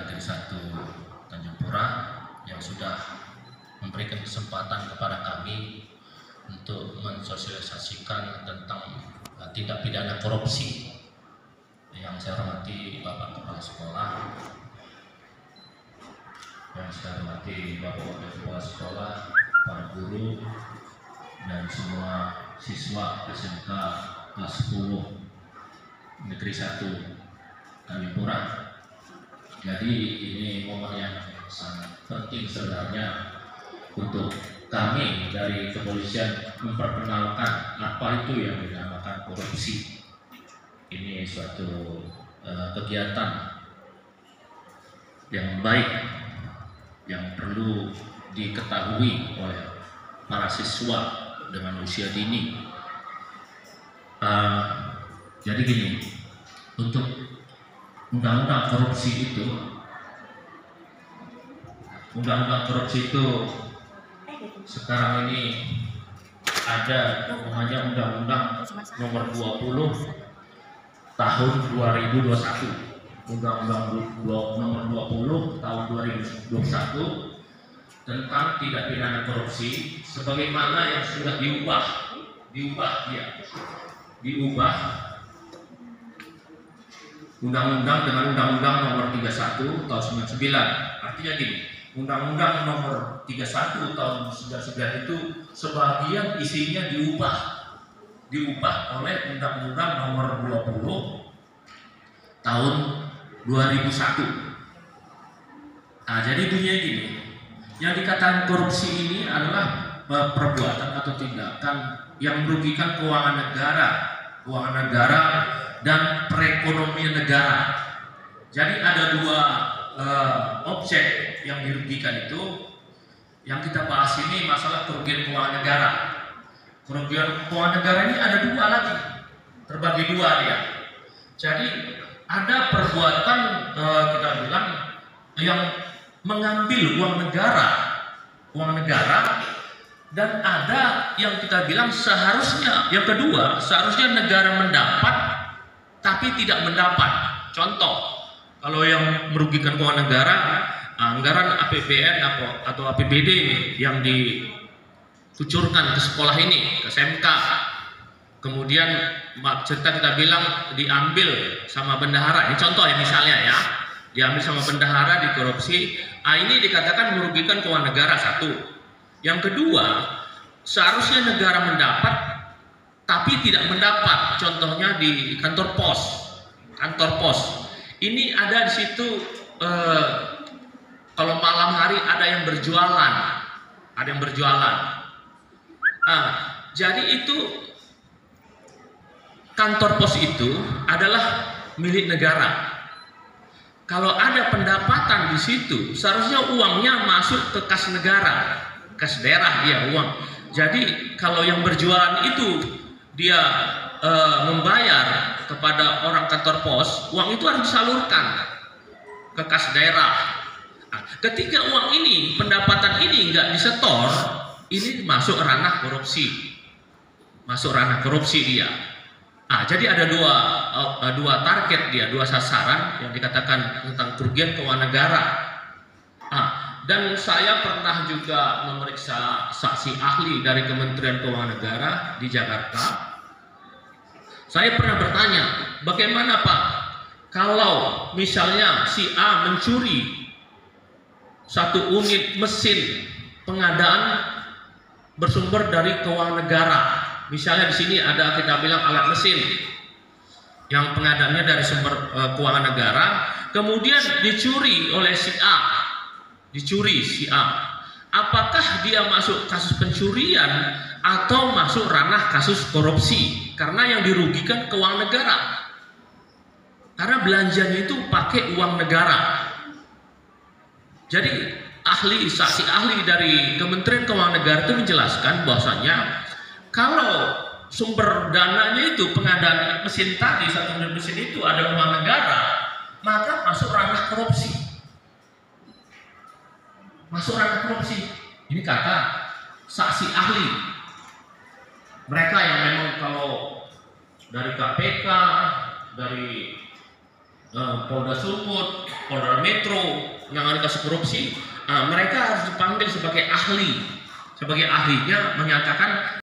Negeri 1 Tanjung Pura yang sudah memberikan kesempatan kepada kami untuk mensosialisasikan tentang tindak pidana korupsi. Yang saya hormati Bapak Kepala Sekolah, yang saya hormati Bapak Wakil Kepala Sekolah, para guru, dan semua siswa SMK kelas 10 Negeri 1 Tanjung Pura. Jadi ini momen yang sangat penting sebenarnya untuk kami dari kepolisian memperkenalkan apa itu yang dinamakan korupsi. Ini suatu kegiatan yang baik yang perlu diketahui oleh para siswa dengan usia dini. Jadi gini, untuk undang-undang korupsi itu, sekarang ini ada namanya Undang-Undang Nomor 20 Tahun 2021, Undang-Undang Nomor 20 Tahun 2021 tentang tindak pidana korupsi, sebagaimana yang sudah diubah Undang-Undang dengan Undang-Undang Nomor 31 Tahun 99. Artinya gini, Undang-Undang Nomor 31 Tahun 99 itu sebagian isinya diubah oleh Undang-Undang Nomor 20 Tahun 2001. Nah, jadi bunyinya gini, yang dikatakan korupsi ini adalah perbuatan atau tindakan yang merugikan keuangan negara dan perekonomian negara. Jadi ada dua objek yang dirugikan itu. Yang kita bahas ini masalah kerugian keuangan negara. Kerugian keuangan negara ini ada dua lagi, terbagi dua dia. Jadi ada perbuatan kita bilang yang mengambil uang negara, dan ada yang kita bilang seharusnya, yang kedua seharusnya negara mendapat tapi tidak mendapat. Contoh, kalau yang merugikan keuangan negara, anggaran APBN atau APBD yang dikucurkan ke sekolah ini, ke SMK, kemudian cerita kita bilang diambil sama bendahara. Ini contoh ya, misalnya ya, diambil sama bendahara, dikorupsi. Ini dikatakan merugikan keuangan negara, satu. Yang kedua, seharusnya negara mendapat tapi tidak mendapat. Contohnya di kantor pos. Ini ada di situ, kalau malam hari ada yang berjualan. Jadi itu kantor pos itu adalah milik negara. Kalau ada pendapatan di situ, seharusnya uangnya masuk ke kas negara, kas daerah dia uang. Jadi kalau yang berjualan itu dia membayar kepada orang kantor pos, uang itu harus disalurkan ke kas daerah. Nah, ketika uang ini, pendapatan ini nggak disetor, ini masuk ranah korupsi dia. Jadi ada dua target dia, dua sasaran yang dikatakan tentang kerugian keuangan negara. Dan saya pernah juga memeriksa saksi ahli dari Kementerian Keuangan Negara di Jakarta. Saya pernah bertanya, bagaimana Pak kalau misalnya si A mencuri satu unit mesin pengadaan bersumber dari keuangan negara. Misalnya di sini ada kita bilang alat mesin yang pengadaannya dari sumber keuangan negara, kemudian dicuri oleh si A. Apakah dia masuk kasus pencurian atau masuk ranah kasus korupsi? Karena yang dirugikan keuangan negara. Karena belanjanya itu pakai uang negara. Jadi saksi ahli dari Kementerian Keuangan Negara itu menjelaskan bahwasanya kalau sumber dananya itu pengadaan mesin tadi, satu unit mesin itu ada uang negara, maka masuk ranah korupsi. Ini kata saksi ahli. Mereka yang memang kalau dari KPK, dari Polda Sumut, Polda Metro yang ada kasus korupsi, mereka harus dipanggil sebagai ahli. Sebagai ahlinya menyatakan